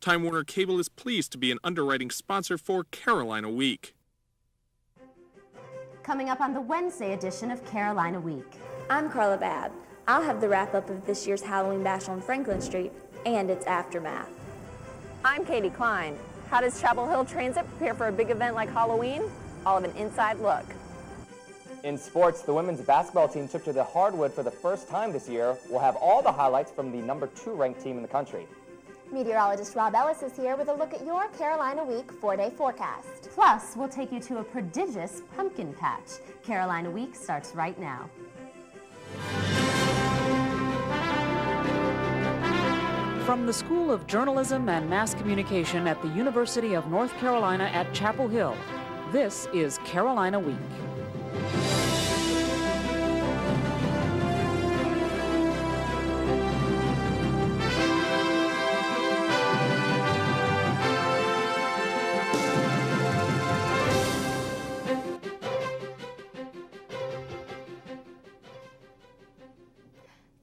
Time Warner Cable is pleased to be an underwriting sponsor for Carolina Week. Coming up on the Wednesday edition of Carolina Week. I'm Carla Babb. I'll have the wrap-up of this year's Halloween Bash on Franklin Street and its aftermath. I'm Katie Klein. How does Chapel Hill Transit prepare for a big event like Halloween? I'll have an inside look. In sports, the women's basketball team took to the hardwood for the first time this year. We'll have all the highlights from the number 2 ranked team in the country. Meteorologist Rob Ellis is here with a look at your Carolina Week 4-day forecast. Plus, we'll take you to a prodigious pumpkin patch. Carolina Week starts right now. From the School of Journalism and Mass Communication at the University of North Carolina at Chapel Hill, this is Carolina Week.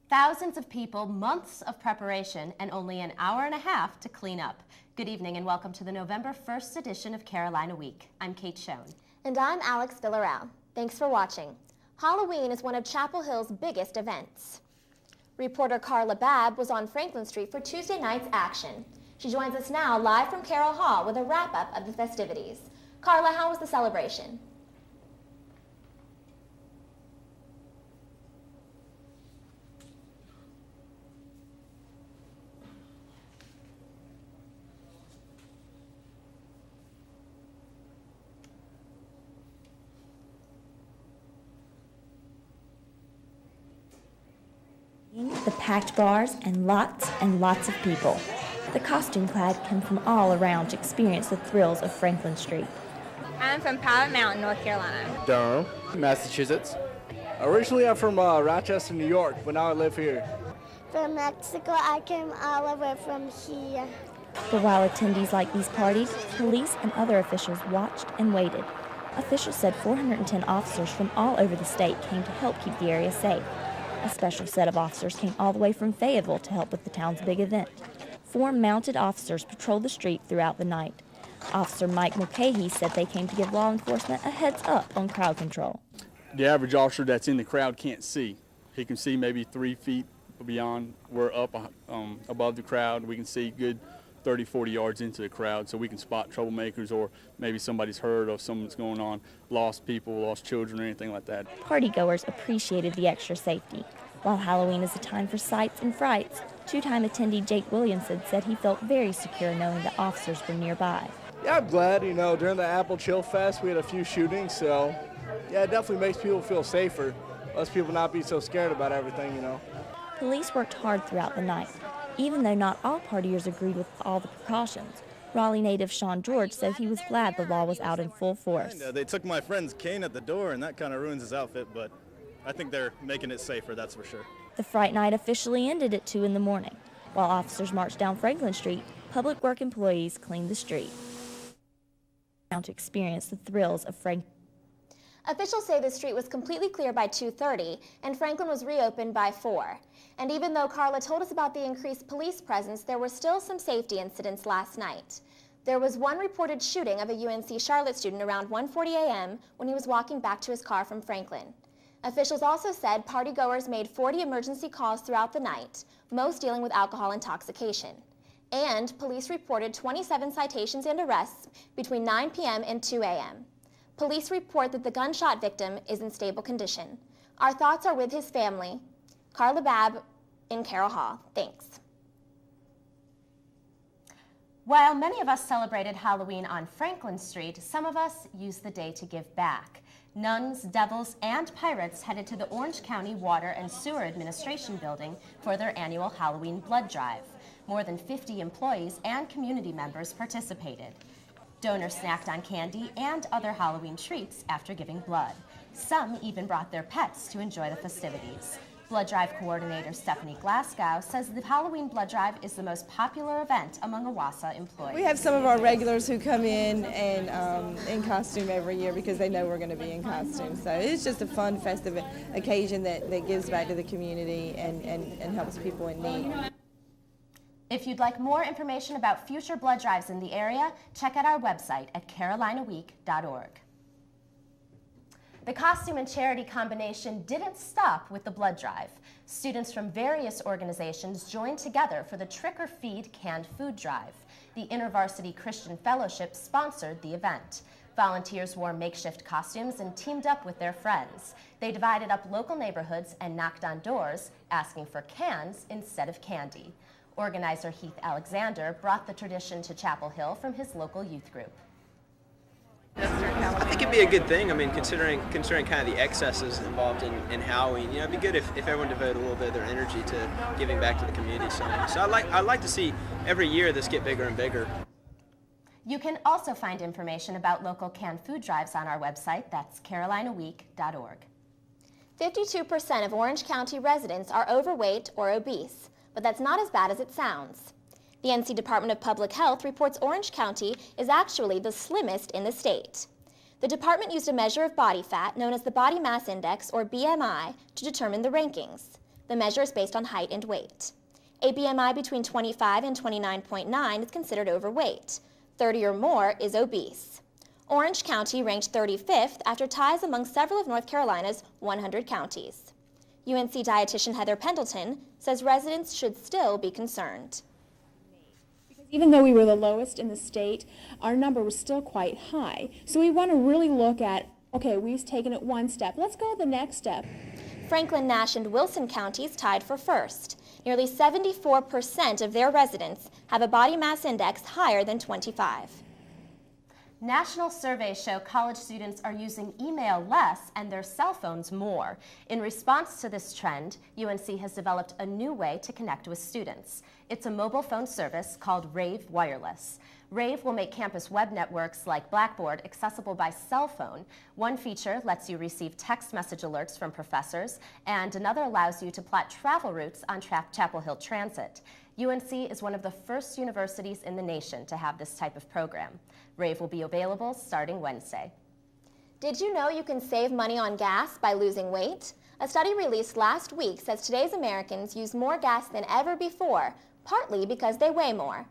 Thousands of people, months of preparation, and only an hour and a half to clean up. Good evening and welcome to the November 1st edition of Carolina Week. I'm Kate Schoen. And I'm Alex Villarreal. Thanks for watching. Halloween is one of Chapel Hill's biggest events. Reporter Carla Babb was on Franklin Street for Tuesday night's action. She joins us now live from Carroll Hall with a wrap-up of the festivities. Carla, how was the celebration? The packed bars and lots of people. The costume clad come from all around to experience the thrills of Franklin Street. I'm from Powder Mountain, North Carolina. Durham, Massachusetts. Originally I'm from Rochester, New York, but now I live here. From Mexico, I came all the way from here. But while attendees like these parties, police and other officials watched and waited. Officials said 410 officers from all over the state came to help keep the area safe. A special set of officers came all the way from Fayetteville to help with the town's big event. 4 mounted officers patrolled the street throughout the night. Officer Mike Mulcahy said they came to give law enforcement a heads up on crowd control. The average officer that's in the crowd can't see. He can see maybe 3 feet beyond. We're up above the crowd. We can see good 30, 40 yards into the crowd, so we can spot troublemakers or maybe somebody's hurt or something's going on, lost people, lost children, or anything like that. Partygoers appreciated the extra safety. While Halloween is a time for sights and frights, 2-time attendee Jake Williamson said he felt very secure knowing that officers were nearby. Yeah, I'm glad, during the Apple Chill Fest we had a few shootings, so yeah, it definitely makes people feel safer. Lets people not be so scared about everything, Police worked hard throughout the night. Even though not all partiers agreed with all the precautions, Raleigh native Sean George said he was glad the law was out in full force. They took my friend's cane at the door, and that kind of ruins his outfit, but I think they're making it safer, that's for sure. The Fright Night officially ended at 2 in the morning. While officers marched down Franklin Street, public work employees cleaned the street. Now to experience the thrills of Franklin. Officials say the street was completely clear by 2:30 and Franklin was reopened by 4. And even though Carla told us about the increased police presence, there were still some safety incidents last night. There was one reported shooting of a UNC Charlotte student around 1:40 a.m. when he was walking back to his car from Franklin. Officials also said partygoers made 40 emergency calls throughout the night, most dealing with alcohol intoxication. And police reported 27 citations and arrests between 9 p.m. and 2 a.m. Police report that the gunshot victim is in stable condition. Our thoughts are with his family. Carla Babb in Carroll Hall. Thanks. While many of us celebrated Halloween on Franklin Street, some of us used the day to give back. Nuns, devils, and pirates headed to the Orange County Water and Sewer Administration building for their annual Halloween blood drive. More than 50 employees and community members participated. Donors snacked on candy and other Halloween treats after giving blood. Some even brought their pets to enjoy the festivities. Blood Drive Coordinator Stephanie Glasgow says the Halloween Blood Drive is the most popular event among OWASA employees. We have some of our regulars who come in and in costume every year because they know we're going to be in costume. So it's just a fun, festive occasion that gives back to the community and helps people in need. If you'd like more information about future blood drives in the area, check out our website at carolinaweek.org. The costume and charity combination didn't stop with the blood drive. Students from various organizations joined together for the Trick or Feed canned food drive. The InterVarsity Christian Fellowship sponsored the event. Volunteers wore makeshift costumes and teamed up with their friends. They divided up local neighborhoods and knocked on doors, asking for cans instead of candy. Organizer Heath Alexander brought the tradition to Chapel Hill from his local youth group. I think it'd be a good thing. I mean, considering kind of the excesses involved in Halloween, it'd be good if everyone devoted a little bit of their energy to giving back to the community. So I'd like to see every year this get bigger and bigger. You can also find information about local canned food drives on our website. That's carolinaweek.org. 52% of Orange County residents are overweight or obese, but that's not as bad as it sounds. The NC Department of Public Health reports Orange County is actually the slimmest in the state. The department used a measure of body fat known as the Body Mass Index, or BMI, to determine the rankings. The measure is based on height and weight. A BMI between 25 and 29.9 is considered overweight. 30 or more is obese. Orange County ranked 35th after ties among several of North Carolina's 100 counties. UNC dietitian Heather Pendleton says residents should still be concerned. Even though we were the lowest in the state, our number was still quite high. So we want to really look at, okay, we've taken it one step. Let's go the next step. Franklin, Nash, and Wilson counties tied for first. Nearly 74% of their residents have a body mass index higher than 25. National surveys show college students are using email less and their cell phones more. In response to this trend, UNC has developed a new way to connect with students. It's a mobile phone service called Rave Wireless. Rave will make campus web networks like Blackboard accessible by cell phone. One feature lets you receive text message alerts from professors, and another allows you to plot travel routes on Chapel Hill Transit. UNC is one of the first universities in the nation to have this type of program. Rave will be available starting Wednesday. Did you know you can save money on gas by losing weight? A study released last week says today's Americans use more gas than ever before, partly because they weigh more.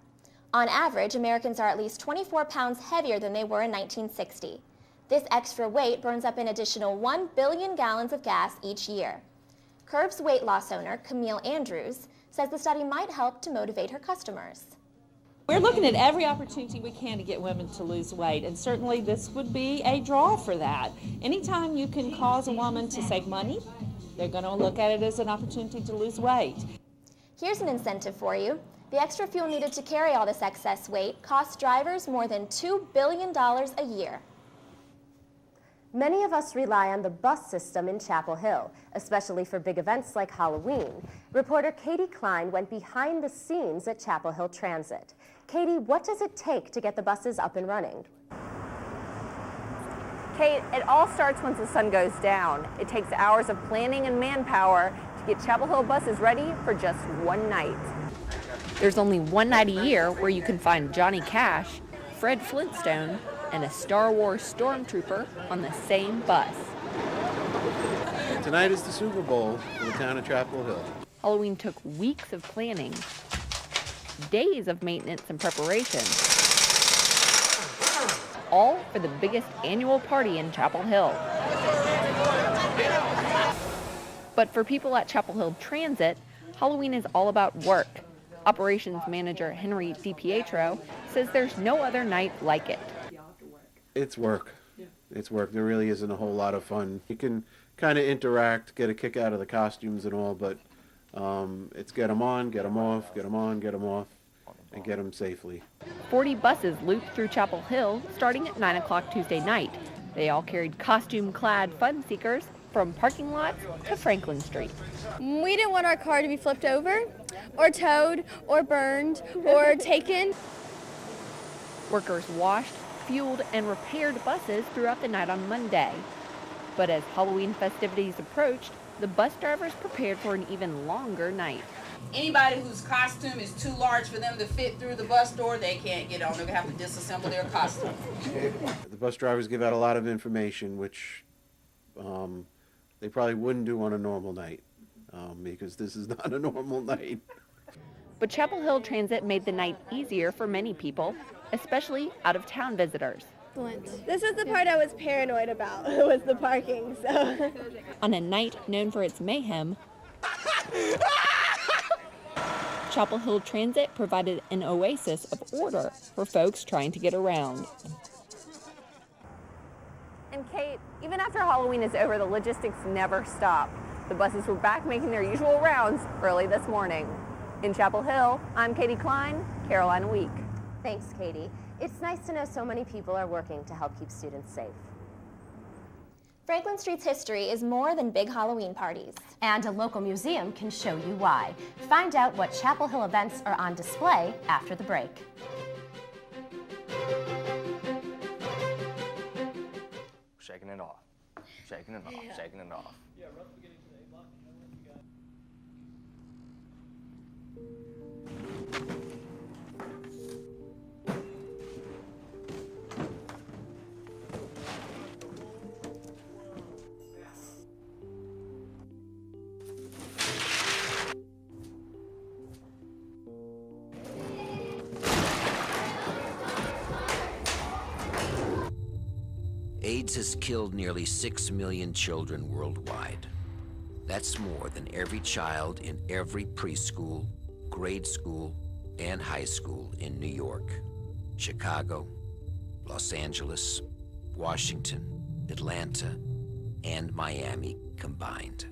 On average, Americans are at least 24 pounds heavier than they were in 1960. This extra weight burns up an additional 1 billion gallons of gas each year. Curb's weight loss owner, Camille Andrews, says the study might help to motivate her customers. We're looking at every opportunity we can to get women to lose weight, and certainly this would be a draw for that. Anytime you can cause a woman to save money, they're going to look at it as an opportunity to lose weight. Here's an incentive for you. The extra fuel needed to carry all this excess weight costs drivers more than $2 billion a year. Many of us rely on the bus system in Chapel Hill, especially for big events like Halloween. Reporter Katie Klein went behind the scenes at Chapel Hill Transit. Katie, what does it take to get the buses up and running? Kate, it all starts once the sun goes down. It takes hours of planning and manpower to get Chapel Hill buses ready for just one night. There's only one night a year where you can find Johnny Cash, Fred Flintstone, and a Star Wars stormtrooper on the same bus. Tonight is the Super Bowl for the town of Chapel Hill. Halloween took weeks of planning, days of maintenance and preparation, all for the biggest annual party in Chapel Hill. But for people at Chapel Hill Transit, Halloween is all about work. Operations manager Henry DiPietro says there's no other night like it. It's work. It's work. There really isn't a whole lot of fun. You can kind of interact, get a kick out of the costumes and all, but it's get them on, get them off, get them on, get them off, and get them safely. 40 buses looped through Chapel Hill starting at 9 o'clock Tuesday night. They all carried costume-clad fun seekers from parking lots to Franklin Street. We didn't want our car to be flipped over, or towed, or burned, or taken. Workers washed, fueled, and repaired buses throughout the night on Monday. But as Halloween festivities approached, the bus drivers prepared for an even longer night. Anybody whose costume is too large for them to fit through the bus door, they can't get on. They're going to have to disassemble their costume. The bus drivers give out a lot of information, which they probably wouldn't do on a normal night, because this is not a normal night. But Chapel Hill Transit made the night easier for many people, especially out-of-town visitors. This was the part I was paranoid about, was the parking, so. On a night known for its mayhem, Chapel Hill Transit provided an oasis of order for folks trying to get around. And Kate, even after Halloween is over, the logistics never stop. The buses were back making their usual rounds early this morning. In Chapel Hill, I'm Katie Klein, Carolina Week. Thanks, Katie. It's nice to know so many people are working to help keep students safe. Franklin Street's history is more than big Halloween parties. And a local museum can show you why. Find out what Chapel Hill events are on display after the break. Shaking it off, shaking it off, shaking it off. AIDS has killed nearly 6 million children worldwide. That's more than every child in every preschool, grade school, and high school in New York, Chicago, Los Angeles, Washington, Atlanta, and Miami combined.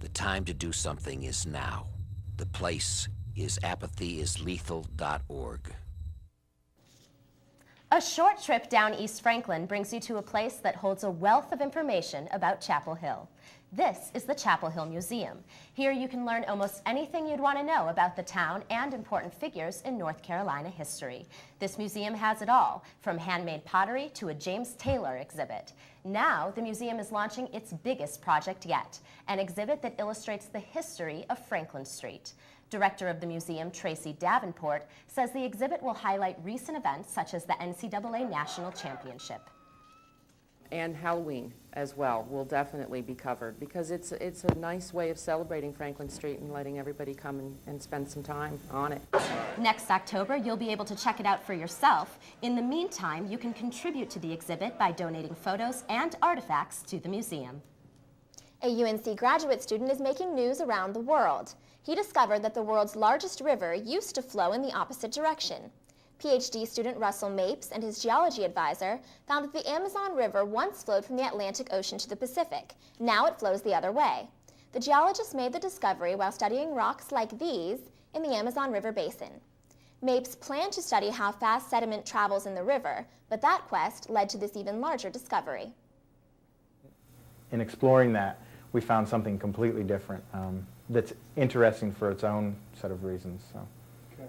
The time to do something is now. The place is apathyisLethal.org. A short trip down East Franklin brings you to a place that holds a wealth of information about Chapel Hill. This is the Chapel Hill Museum. Here you can learn almost anything you'd want to know about the town and important figures in North Carolina history. This museum has it all, from handmade pottery to a James Taylor exhibit. Now, the museum is launching its biggest project yet, an exhibit that illustrates the history of Franklin Street. Director of the museum, Tracy Davenport, says the exhibit will highlight recent events such as the NCAA National Championship. And Halloween as well will definitely be covered because it's a nice way of celebrating Franklin Street and letting everybody come and spend some time on it. Next October, you'll be able to check it out for yourself. In the meantime, you can contribute to the exhibit by donating photos and artifacts to the museum. A UNC graduate student is making news around the world. He discovered that the world's largest river used to flow in the opposite direction. PhD student Russell Mapes and his geology advisor found that the Amazon River once flowed from the Atlantic Ocean to the Pacific. Now it flows the other way. The geologist made the discovery while studying rocks like these in the Amazon River basin. Mapes planned to study how fast sediment travels in the river, but that quest led to this even larger discovery. In exploring that, we found something completely different that's interesting for its own set of reasons. So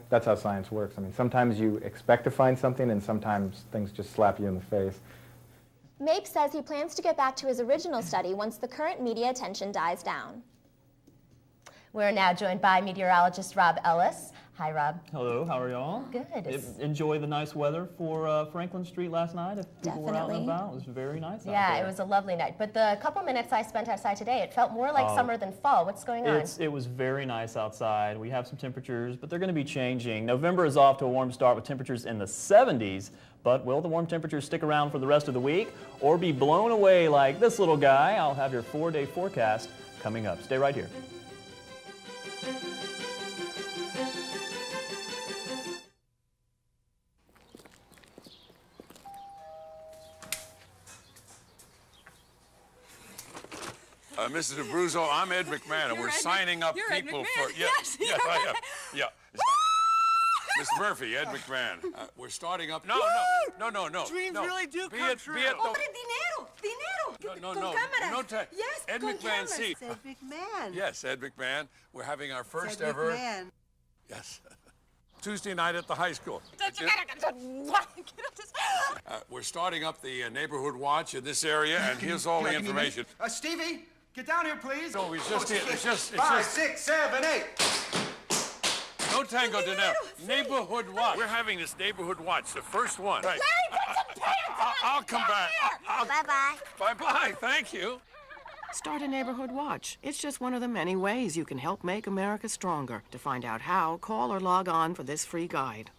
that's how science works. I mean, sometimes you expect to find something, and sometimes things just slap you in the face. Mapes says he plans to get back to his original study once the current media attention dies down. We're now joined by meteorologist Rob Ellis. Hi, Rob. Hello, how are y'all? Good. Enjoy the nice weather for Franklin Street last night. If people were out and about, it was very nice out Yeah, there. it was a lovely night. But the couple minutes I spent outside today, it felt more like summer than fall. What's going on? It was very nice outside. We have some temperatures, but they're going to be changing. November is off to a warm start with temperatures in the 70s, but will the warm temperatures stick around for the rest of the week or be blown away like this little guy? I'll have your 4-day forecast coming up. Stay right here. Mrs. Abruzzo, I'm Ed McMahon, and we're signing up people for... Yes, I am. Yeah. Mr. Murphy, Ed McMahon. We're starting up... No. Dreams really do come true. Hombre, dinero. No. Yes, Ed con McMahon, cameras. see. Ed McMahon. Yes, Ed McMahon. We're having our first Ed ever... McMahon. Yes. Tuesday night at the high school. We're starting up the neighborhood watch in this area, and here's all the information. Stevie, get down here, please. No, it's just 5, 6, 7, 8. No tango dinero. Neighborhood watch. We're having this neighborhood watch, the first one. Right. Larry, put some pants on. I'll come back. Bye-bye. Bye-bye. Thank you. Start a neighborhood watch. It's just one of the many ways you can help make America stronger. To find out how, call or log on for this free guide.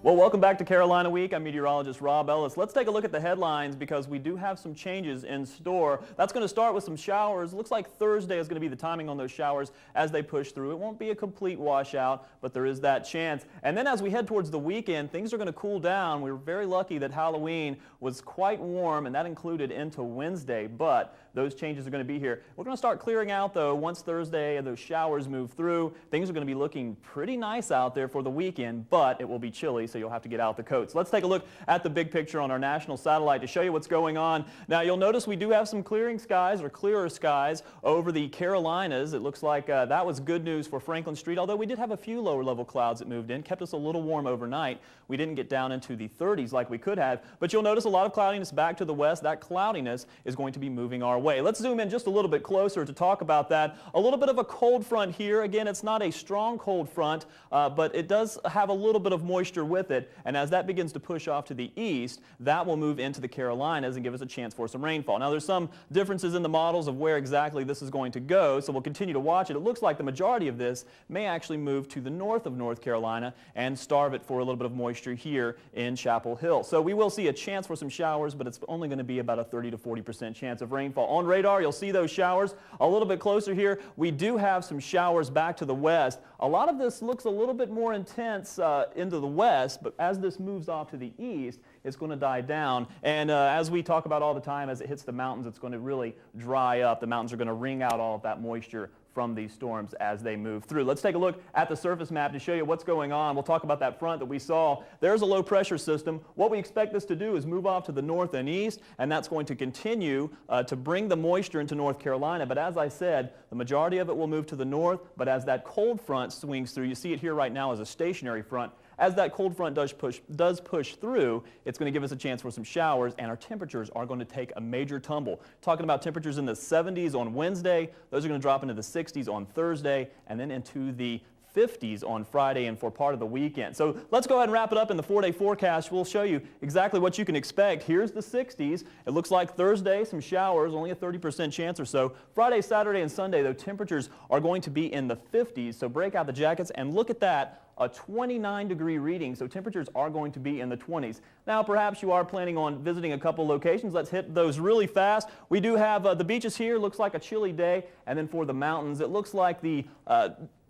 Well, welcome back to Carolina Week. I'm meteorologist Rob Ellis. Let's take a look at the headlines because we do have some changes in store. That's going to start with some showers. Looks like Thursday is going to be the timing on those showers as they push through. It won't be a complete washout, but there is that chance. And then as we head towards the weekend, things are going to cool down. We were very lucky that Halloween was quite warm, and that included into Wednesday, but those changes are going to be here. We're going to start clearing out, though, once Thursday and those showers move through. Things are going to be looking pretty nice out there for the weekend, but it will be chilly, so you'll have to get out the coats. Let's take a look at the big picture on our national satellite to show you what's going on. Now, you'll notice we do have some clearing skies or clearer skies over the Carolinas. It looks like that was good news for Franklin Street, although we did have a few lower level clouds that moved in, kept us a little warm overnight. We didn't get down into the 30s like we could have, but you'll notice a lot of cloudiness back to the west. That cloudiness is going to be moving our way. Let's zoom in just a little bit closer to talk about that. A little bit of a cold front here. Again, it's not a strong cold front, but it does have a little bit of moisture with it, and as that begins to push off to the east, that will move into the Carolinas and give us a chance for some rainfall. Now, there's some differences in the models of where exactly this is going to go, so we'll continue to watch it. It looks like the majority of this may actually move to the north of North Carolina and starve it for a little bit of moisture here in Chapel Hill. So we will see a chance for some showers, but it's only going to be about a 30 to 40% chance of rainfall. On radar, you'll see those showers a little bit closer here. We do have some showers back to the west. A lot of this looks a little bit more intense into the west, but as this moves off to the east, it's going to die down. And as we talk about all the time, as it hits the mountains, it's going to really dry up. The mountains are going to wring out all of that moisture from these storms as they move through. Let's take a look at the surface map to show you what's going on. We'll talk about that front that we saw. There's a low pressure system. What we expect this to do is move off to the north and east, and that's going to continue to bring the moisture into North Carolina. But as I said, the majority of it will move to the north, but as that cold front swings through, you see it here right now as a stationary front. As that cold front does push through, it's going to give us a chance for some showers, and our temperatures are going to take a major tumble. Talking about temperatures in the 70s on Wednesday, those are going to drop into the 60s on Thursday, and then into the 50s on Friday and for part of the weekend. So let's go ahead and wrap it up in the 4-day forecast. We'll show you exactly what you can expect. Here's the 60s. It looks like Thursday, some showers, only a 30% chance or so. Friday, Saturday, and Sunday, though, temperatures are going to be in the 50s. So break out the jackets and look at that. A 29-degree reading, so temperatures are going to be in the 20s. Now, perhaps you are planning on visiting a couple locations. Let's hit those really fast. We do have the beaches here. Looks like a chilly day. And then for the mountains, it looks like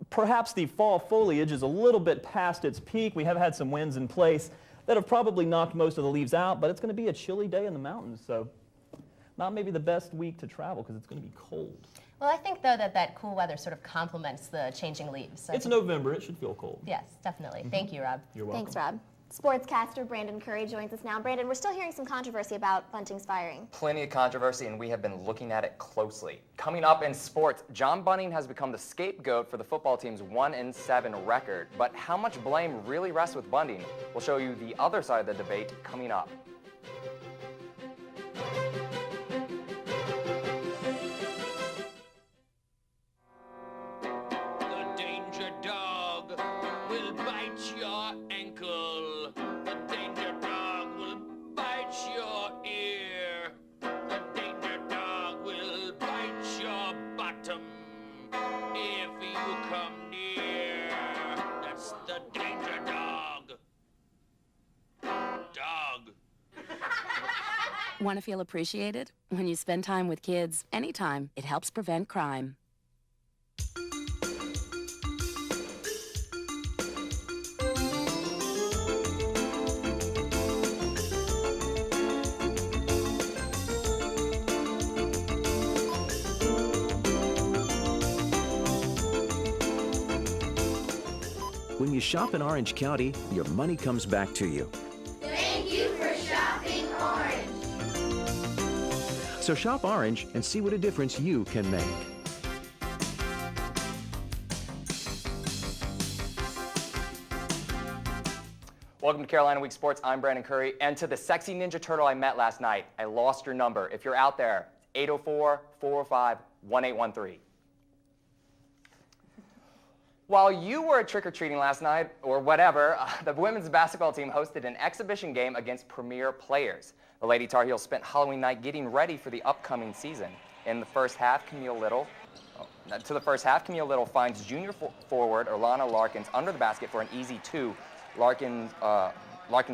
perhaps the fall foliage is a little bit past its peak. We have had some winds in place that have probably knocked most of the leaves out, but it's going to be a chilly day in the mountains, so not maybe the best week to travel because it's going to be cold. Well, I think, though, that cool weather sort of complements the changing leaves. It's November. It should feel cold. Yes, definitely. Thank you, Rob. You're welcome. Thanks, Rob. Sportscaster Brandon Curry joins us now. Brandon, we're still hearing some controversy about Bunting's firing. Plenty of controversy, and we have been looking at it closely. Coming up in sports, John Bunting has become the scapegoat for the football team's 1-7 record. But how much blame really rests with Bunting? We'll show you the other side of the debate coming up. Want to feel appreciated? When you spend time with kids, anytime, it helps prevent crime. When you shop in Orange County, your money comes back to you. Thank you for shopping Orange. So shop Orange and see what a difference you can make. Welcome to Carolina Week Sports. I'm Brandon Curry. And to the sexy Ninja Turtle I met last night, I lost your number. If you're out there, 804-405-1813. While you were trick-or-treating last night, or whatever, the women's basketball team hosted an exhibition game against premier players. The Lady Tar Heels spent Halloween night getting ready for the upcoming season. In the first half, Camille Little finds junior forward Orlana Larkins under the basket for an easy 2. Larkins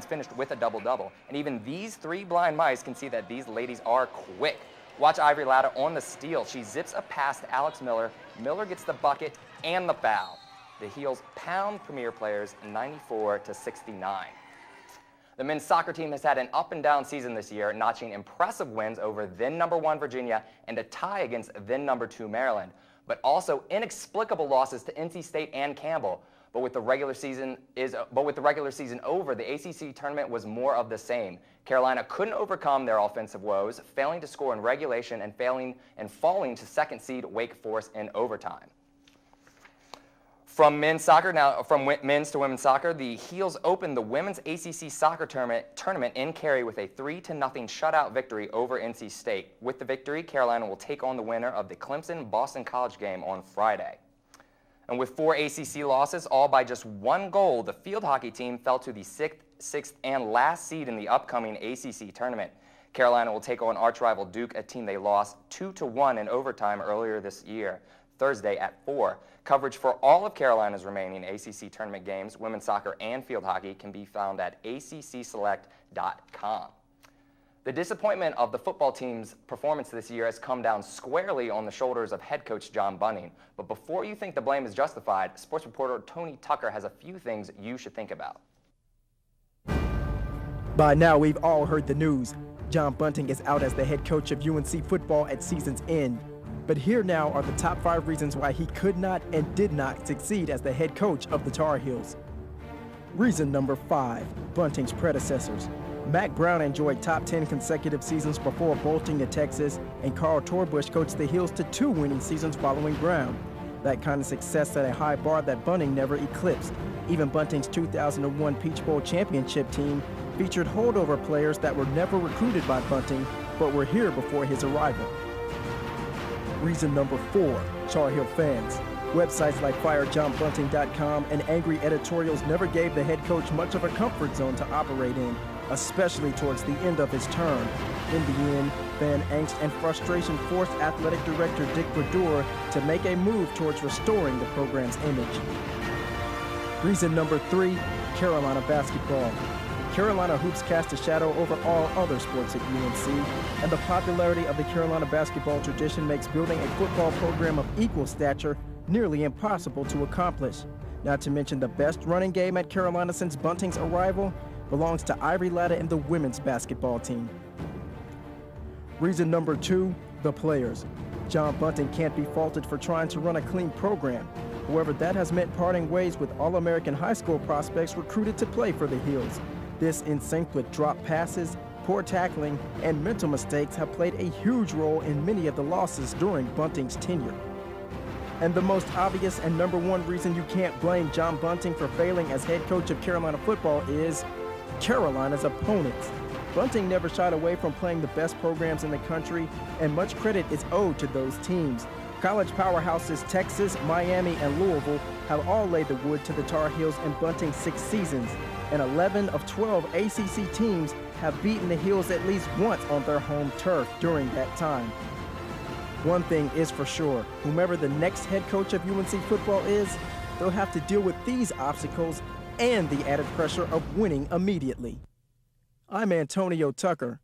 finished with a double-double. And even these 3 blind mice can see that these ladies are quick. Watch Ivory Latta on the steal. She zips a pass to Alex Miller. Miller gets the bucket and the foul. The Heels pound premier players 94-69. The men's soccer team has had an up-and-down season this year, notching impressive wins over then number 1 Virginia and a tie against then number 2 Maryland, but also inexplicable losses to NC State and Campbell. But with the regular season over, the ACC tournament was more of the same. Carolina couldn't overcome their offensive woes, failing to score in regulation and falling to second seed Wake Forest in overtime. From men's to women's soccer, the Heels opened the women's ACC soccer tournament in Cary with a 3-0 shutout victory over NC State. With the victory, Carolina will take on the winner of the Clemson-Boston College game on Friday. And with 4 ACC losses, all by just 1 goal, the field hockey team fell to the 6th and last seed in the upcoming ACC tournament. Carolina will take on arch-rival Duke, a team they lost 2-1 in overtime earlier this year, Thursday at 4. Coverage for all of Carolina's remaining ACC tournament games, women's soccer and field hockey, can be found at accselect.com. The disappointment of the football team's performance this year has come down squarely on the shoulders of head coach John Bunting. But before you think the blame is justified, sports reporter Tony Tucker has a few things you should think about. By now, we've all heard the news. John Bunting is out as the head coach of UNC football at season's end. But here now are the top 5 reasons why he could not and did not succeed as the head coach of the Tar Heels. Reason number 5, Bunting's predecessors. Mack Brown enjoyed top 10 consecutive seasons before bolting to Texas, and Carl Torbush coached the Heels to 2 winning seasons following Brown. That kind of success set a high bar that Bunting never eclipsed. Even Bunting's 2001 Peach Bowl championship team featured holdover players that were never recruited by Bunting, but were here before his arrival. Reason number 4, Tar Heel fans. Websites like FireJohnBunting.com and angry editorials never gave the head coach much of a comfort zone to operate in, especially towards the end of his term. In the end, fan angst and frustration forced athletic director Dick Brodeur to make a move towards restoring the program's image. Reason number 3, Carolina basketball. Carolina hoops cast a shadow over all other sports at UNC, and the popularity of the Carolina basketball tradition makes building a football program of equal stature nearly impossible to accomplish. Not to mention the best running game at Carolina since Bunting's arrival belongs to Ivory Latta and the women's basketball team. Reason number 2, the players. John Bunting can't be faulted for trying to run a clean program. However, that has meant parting ways with All-American high school prospects recruited to play for the Heels. This, in sync with drop passes, poor tackling, and mental mistakes, have played a huge role in many of the losses during Bunting's tenure. And the most obvious and number 1 reason you can't blame John Bunting for failing as head coach of Carolina football is Carolina's opponents. Bunting never shied away from playing the best programs in the country, and much credit is owed to those teams. College powerhouses Texas, Miami, and Louisville have all laid the wood to the Tar Heels in Bunting's 6 seasons, and 11 of 12 ACC teams have beaten the Heels at least once on their home turf during that time. One thing is for sure, whomever the next head coach of UNC football is, they'll have to deal with these obstacles and the added pressure of winning immediately. I'm Antonio Tucker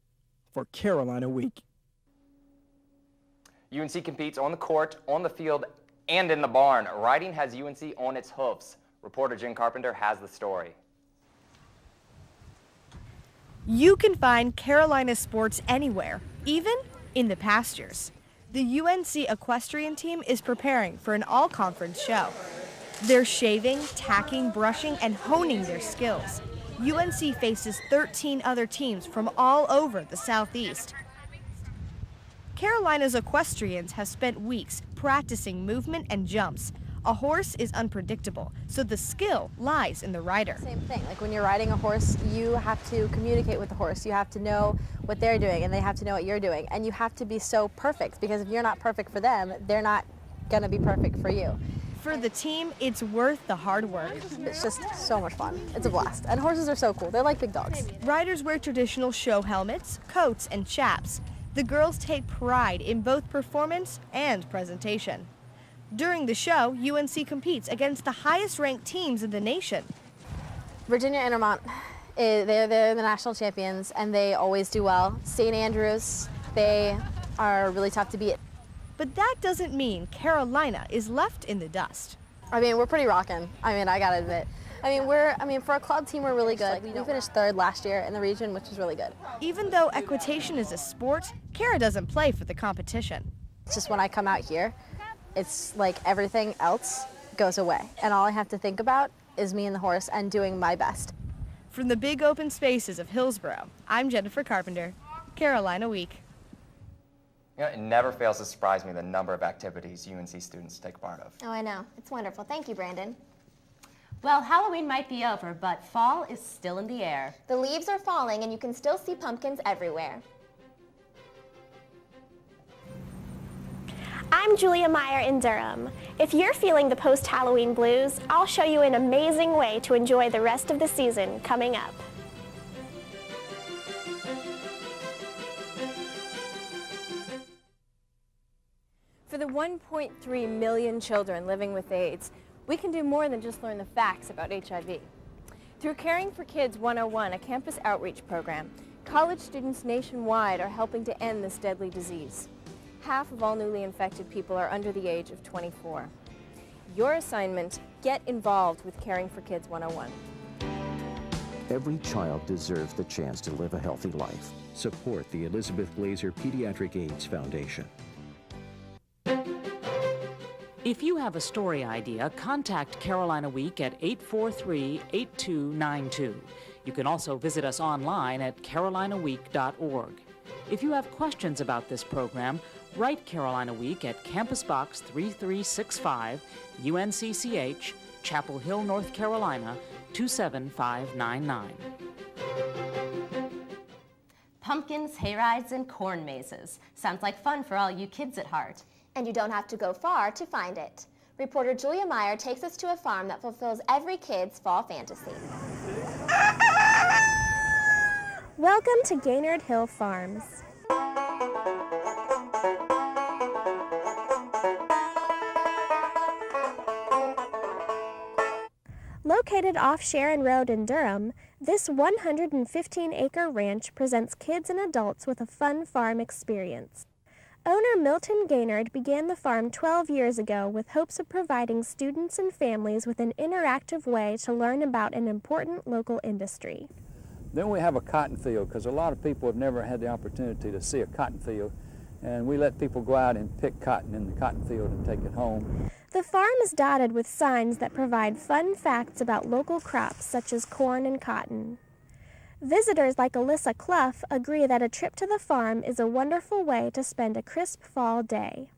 for Carolina Week. UNC competes on the court, on the field, and in the barn. Riding has UNC on its hoofs. Reporter Jen Carpenter has the story. You can find Carolina sports anywhere, even in the pastures. The UNC equestrian team is preparing for an all-conference show. They're shaving, tacking, brushing, and honing their skills. UNC faces 13 other teams from all over the Southeast. Carolina's equestrians have spent weeks practicing movement and jumps. A horse is unpredictable, so the skill lies in the rider. Same thing, like when you're riding a horse, you have to communicate with the horse. You have to know what they're doing, and they have to know what you're doing. And you have to be so perfect, because if you're not perfect for them, they're not gonna be perfect for you. For the team, it's worth the hard work. It's just so much fun. It's a blast. And horses are so cool. They're like big dogs. Riders wear traditional show helmets, coats, and chaps. The girls take pride in both performance and presentation. During the show, UNC competes against the highest-ranked teams in the nation. Virginia Intermont, they're the national champions, and they always do well. St. Andrews, they are really tough to beat. But that doesn't mean Carolina is left in the dust. I mean, we're pretty rocking. I mean, I gotta admit. For a club team, we're really good. We finished 3rd last year in the region, which is really good. Even though equitation is a sport, Kara doesn't play for the competition. It's just when I come out here, it's like everything else goes away. And all I have to think about is me and the horse and doing my best. From the big open spaces of Hillsborough, I'm Jennifer Carpenter, Carolina Week. You know, it never fails to surprise me the number of activities UNC students take part of. Oh, I know. It's wonderful. Thank you, Brandon. Well, Halloween might be over, but fall is still in the air. The leaves are falling and you can still see pumpkins everywhere. I'm Julia Meyer in Durham. If you're feeling the post-Halloween blues, I'll show you an amazing way to enjoy the rest of the season coming up. For the 1.3 million children living with AIDS, we can do more than just learn the facts about HIV. Through Caring for Kids 101, a campus outreach program, college students nationwide are helping to end this deadly disease. Half of all newly infected people are under the age of 24. Your assignment, get involved with Caring for Kids 101. Every child deserves the chance to live a healthy life. Support the Elizabeth Glaser Pediatric AIDS Foundation. If you have a story idea, contact Carolina Week at 843-8292. You can also visit us online at carolinaweek.org. If you have questions about this program, write Carolina Week at Campus Box 3365, UNCCH, Chapel Hill, North Carolina, 27599. Pumpkins, hayrides, and corn mazes. Sounds like fun for all you kids at heart. And you don't have to go far to find it. Reporter Julia Meyer takes us to a farm that fulfills every kid's fall fantasy. Welcome to Gaynard Hill Farms. Located off Sharon Road in Durham, this 115-acre ranch presents kids and adults with a fun farm experience. Owner Milton Gaynard began the farm 12 years ago with hopes of providing students and families with an interactive way to learn about an important local industry. Then we have a cotton field, because a lot of people have never had the opportunity to see a cotton field, and we let people go out and pick cotton in the cotton field and take it home. The farm is dotted with signs that provide fun facts about local crops such as corn and cotton. Visitors like Alyssa Clough agree that a trip to the farm is a wonderful way to spend a crisp fall day.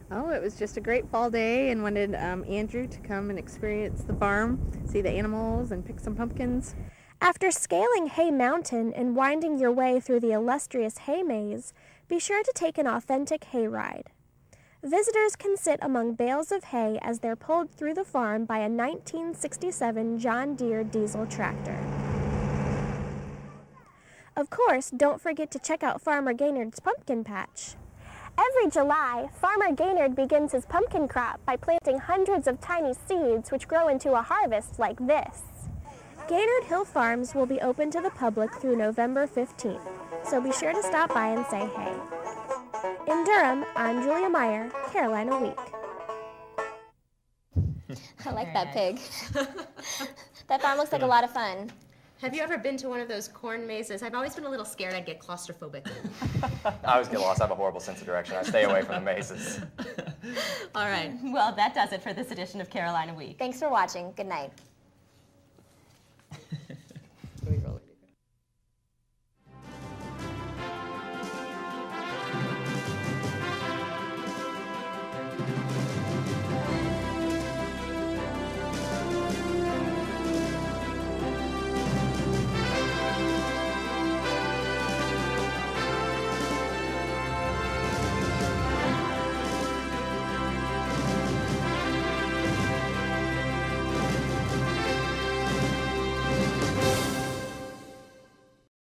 Oh, it was just a great fall day, and wanted Andrew to come and experience the farm, see the animals, and pick some pumpkins. After scaling Hay Mountain and winding your way through the illustrious hay maze, be sure to take an authentic hayride. Visitors can sit among bales of hay as they're pulled through the farm by a 1967 John Deere diesel tractor. Of course, don't forget to check out Farmer Gaynard's pumpkin patch. Every July, Farmer Gaynard begins his pumpkin crop by planting hundreds of tiny seeds which grow into a harvest like this. Gaynard Hill Farms will be open to the public through November 15th, so be sure to stop by and say hey. In Durham, I'm Julia Meyer, Carolina Week. I like that pig. That farm looks like a lot of fun. Have you ever been to one of those corn mazes? I've always been a little scared I'd get claustrophobic. I always get lost. I have a horrible sense of direction. I stay away from the mazes. All right. Well, that does it for this edition of Carolina Week. Thanks for watching. Good night.